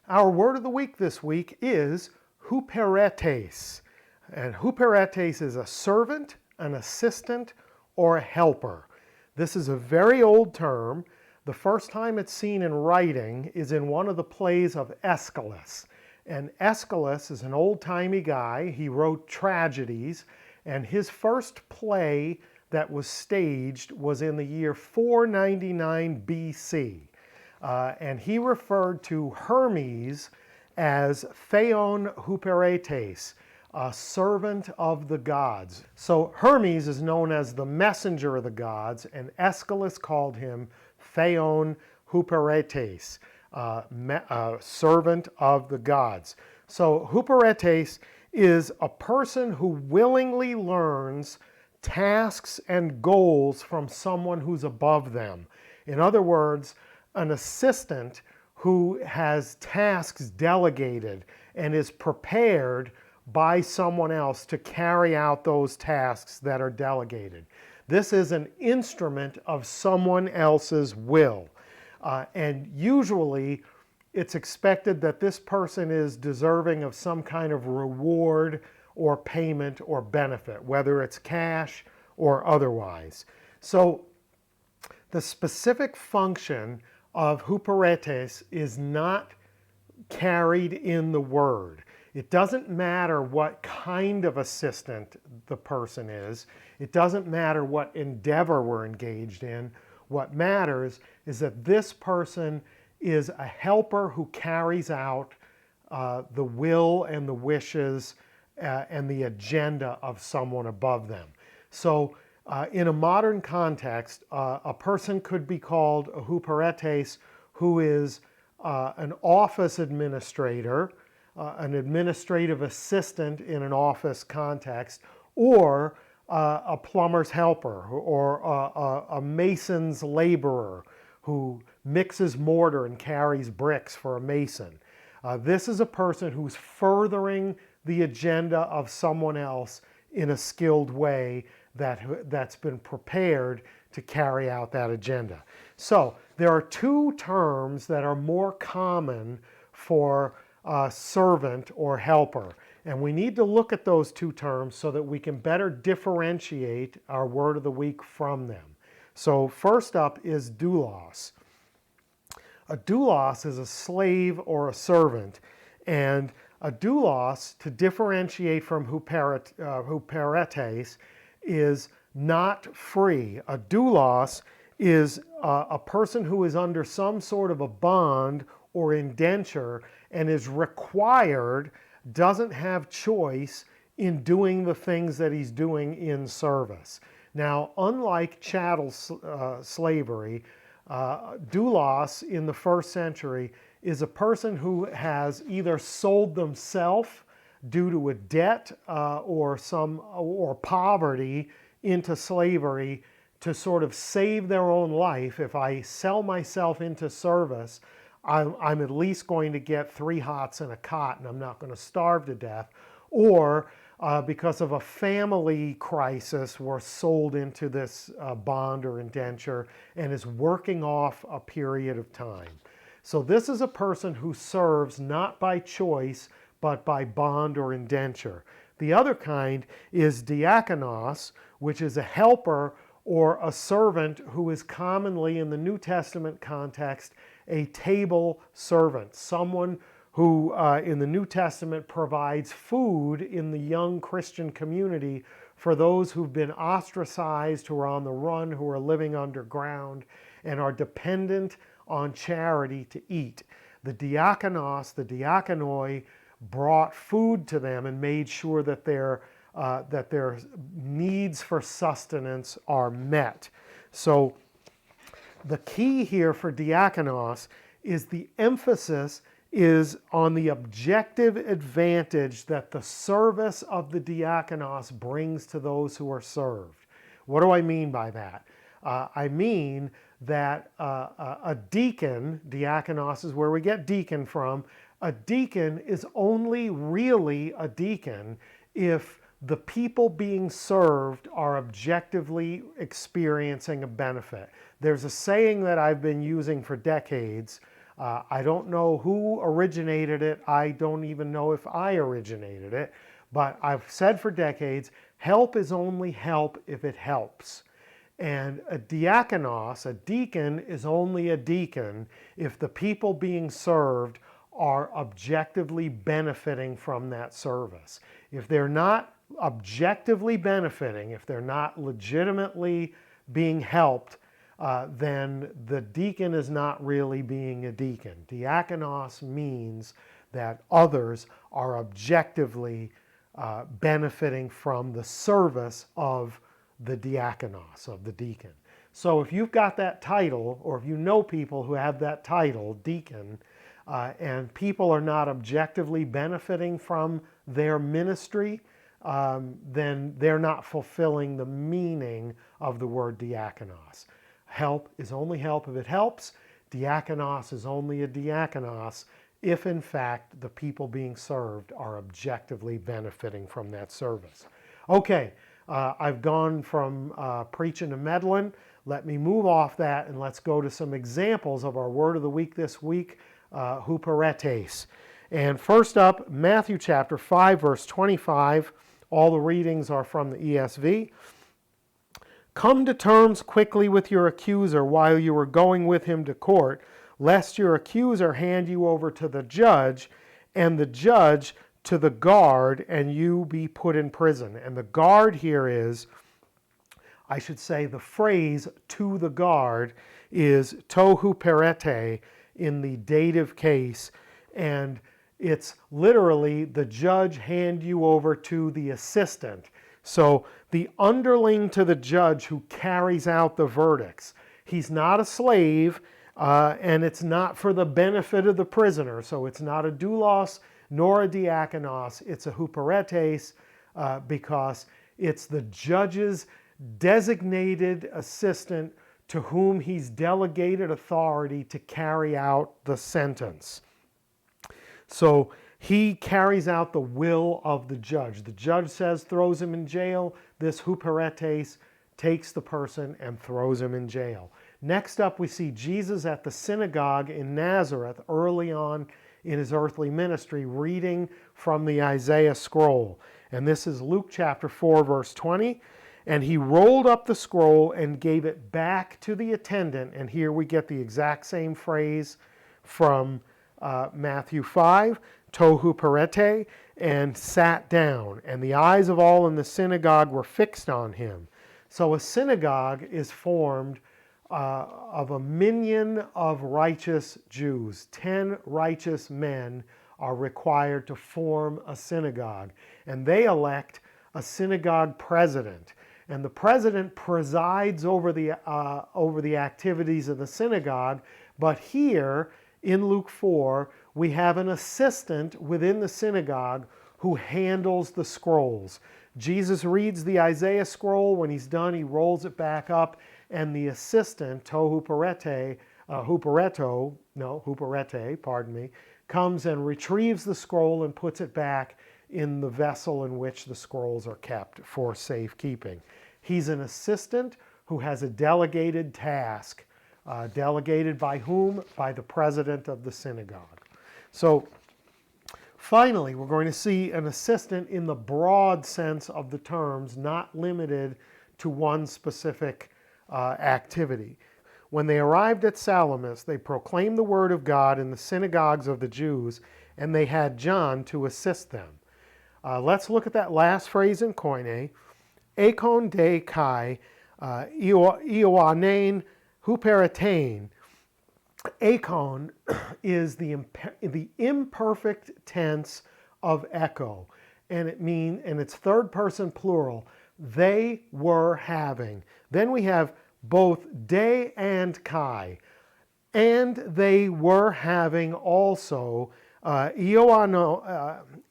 Our word of the week this week is huperetes. And huperetes is a servant, an assistant, or a helper. This is a very old term. The first time it's seen in writing is in one of the plays of Aeschylus. And Aeschylus is an old-timey guy. He wrote tragedies, and his first play that was staged was in the year 499 BC. And he referred to Hermes as theon huperetes, a servant of the gods. So Hermes is known as the messenger of the gods, and Aeschylus called him theon huperetes, servant of the gods. So huperetes is a person who willingly learns tasks and goals from someone who's above them. In other words, an assistant who has tasks delegated and is prepared by someone else to carry out those tasks that are delegated. This is an instrument of someone else's will. And usually it's expected that this person is deserving of some kind of reward or payment or benefit, whether it's cash or otherwise. So the specific function of huperetes is not carried in the word. It doesn't matter what kind of assistant the person is. It doesn't matter what endeavor we're engaged in. What matters is that this person is a helper who carries out the will and the wishes and the agenda of someone above them. So in a modern context, a person could be called a huperetes who is an office administrator, an administrative assistant in an office context, or a plumber's helper, or a mason's laborer who mixes mortar and carries bricks for a mason. This is a person who's furthering the agenda of someone else in a skilled way that's been prepared to carry out that agenda. So there are two terms that are more common for servant or helper. And we need to look at those two terms so that we can better differentiate our word of the week from them. So first up is doulos. A doulos is a slave or a servant. And a doulos, to differentiate from huperetes, is not free. A doulos is a person who is under some sort of a bond or indenture and is required, doesn't have choice in doing the things that he's doing in service. Now, unlike chattel slavery, doulos in the first century is a person who has either sold themselves due to a debt or poverty into slavery to sort of save their own life. If I sell myself into service, I'm at least going to get 3 hots and a cot and I'm not going to starve to death. Or because of a family crisis, were sold into this bond or indenture and is working off a period of time. So this is a person who serves not by choice, but by bond or indenture. The other kind is diakonos, which is a helper or a servant who is commonly in the New Testament context a table servant, someone who in the New Testament provides food in the young Christian community for those who've been ostracized, who are on the run, who are living underground, and are dependent on charity to eat. The diakonos, the diakonoi, brought food to them and made sure that their needs for sustenance are met. So the key here for diakonos is the emphasis is on the objective advantage that the service of the diakonos brings to those who are served. What do I mean by that? I mean that a deacon, diakonos is where we get deacon from, a deacon is only really a deacon if the people being served are objectively experiencing a benefit. There's a saying that I've been using for decades I don't know who originated it. I don't even know if I originated it. But I've said for decades, help is only help if it helps. And a diakonos, a deacon, is only a deacon if the people being served are objectively benefiting from that service. If they're not objectively benefiting, if they're not legitimately being helped, then the deacon is not really being a deacon. Diakonos means that others are objectively benefiting from the service of the diakonos, of the deacon. So if you've got that title, or if you know people who have that title, deacon, and people are not objectively benefiting from their ministry, then they're not fulfilling the meaning of the word diakonos. Help is only help if it helps. Diakonos is only a diakonos if, in fact, the people being served are objectively benefiting from that service. Okay, I've gone from preaching to meddling. Let me move off that and let's go to some examples of our word of the week this week, huperetes. And first up, Matthew chapter 5, verse 25. All the readings are from the ESV. Come to terms quickly with your accuser while you are going with him to court, lest your accuser hand you over to the judge, and the judge to the guard, and you be put in prison. And the guard here is, I should say, the phrase to the guard is to huperete in the dative case, and it's literally the judge hand you over to the assistant. So the underling to the judge who carries out the verdicts. He's not a slave, and it's not for the benefit of the prisoner. So it's not a doulos nor a diakonos. It's a huperetes because it's the judge's designated assistant to whom he's delegated authority to carry out the sentence. So he carries out the will of the judge. The judge says, throws him in jail. This huperetes takes the person and throws him in jail. Next up, we see Jesus at the synagogue in Nazareth early on in his earthly ministry, reading from the Isaiah scroll. And this is Luke chapter 4, verse 20. And he rolled up the scroll and gave it back to the attendant. And here we get the exact same phrase from Matthew 5, to huperete, and sat down. And the eyes of all in the synagogue were fixed on him. So a synagogue is formed of a minion of righteous Jews. 10 righteous men are required to form a synagogue. And they elect a synagogue president. And the president presides over the activities of the synagogue. But here, in Luke 4, we have an assistant within the synagogue who handles the scrolls. Jesus reads the Isaiah scroll. When he's done, he rolls it back up, and the assistant, huperete, comes and retrieves the scroll and puts it back in the vessel in which the scrolls are kept for safekeeping. He's an assistant who has a delegated task. Delegated by whom? By the president of the synagogue. So finally, we're going to see an assistant in the broad sense of the terms, not limited to one specific activity. When they arrived at Salamis, they proclaimed the word of God in the synagogues of the Jews, and they had John to assist them. Let's look at that last phrase in Koine. Ekon de kai ioanein huperetein. Ekon is the imperfect tense of echo, and it's third person plural. They were having. Then we have both de and kai, and they were having also Iohanein,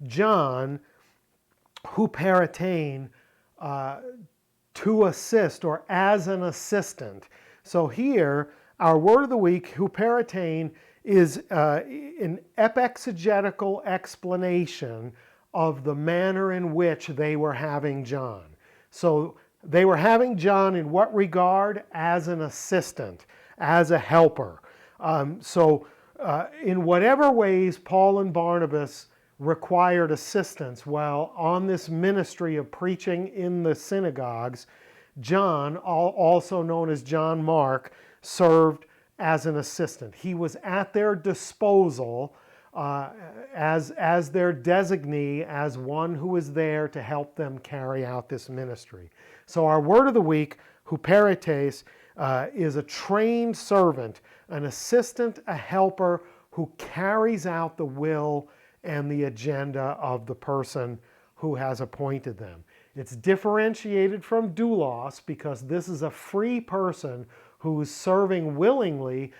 John, huperetein, to assist or as an assistant. So here, our word of the week, huperetein, is an epexegetical explanation of the manner in which they were having John. So they were having John in what regard? As an assistant, as a helper. In whatever ways Paul and Barnabas required assistance while on this ministry of preaching in the synagogues, John, also known as John Mark, served as an assistant. He was at their disposal as their designee, as one who was there to help them carry out this ministry. So our word of the week, huperetes, is a trained servant, an assistant, a helper who carries out the will and the agenda of the person who has appointed them. It's differentiated from doulos because this is a free person who is serving willingly,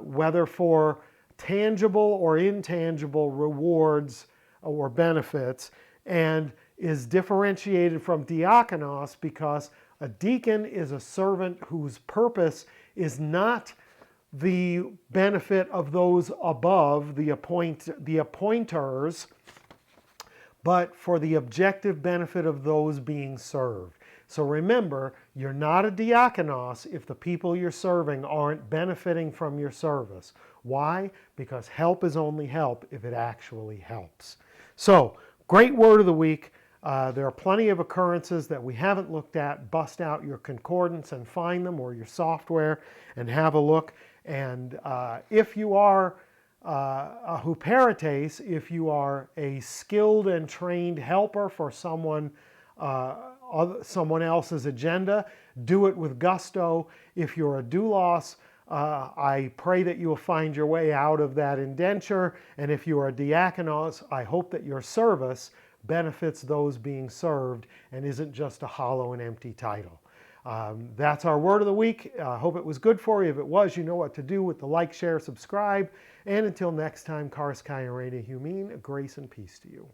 whether for tangible or intangible rewards or benefits, and is differentiated from diakonos because a deacon is a servant whose purpose is not the benefit of those above, the appointers, but for the objective benefit of those being served. So remember, you're not a diakonos if the people you're serving aren't benefiting from your service. Why? Because help is only help if it actually helps. So, great word of the week. There are plenty of occurrences that we haven't looked at. Bust out your concordance and find them, or your software, and have a look. And if you are a huperetes, if you are a skilled and trained helper for someone else's agenda, do it with gusto. If you're a doulos, I pray that you will find your way out of that indenture. And if you are a diakonos, I hope that your service benefits those being served and isn't just a hollow and empty title. That's our word of the week. I hope it was good for you. If it was, you know what to do with the like, share, subscribe. And until next time, Karis Kai Arena Humin, grace and peace to you.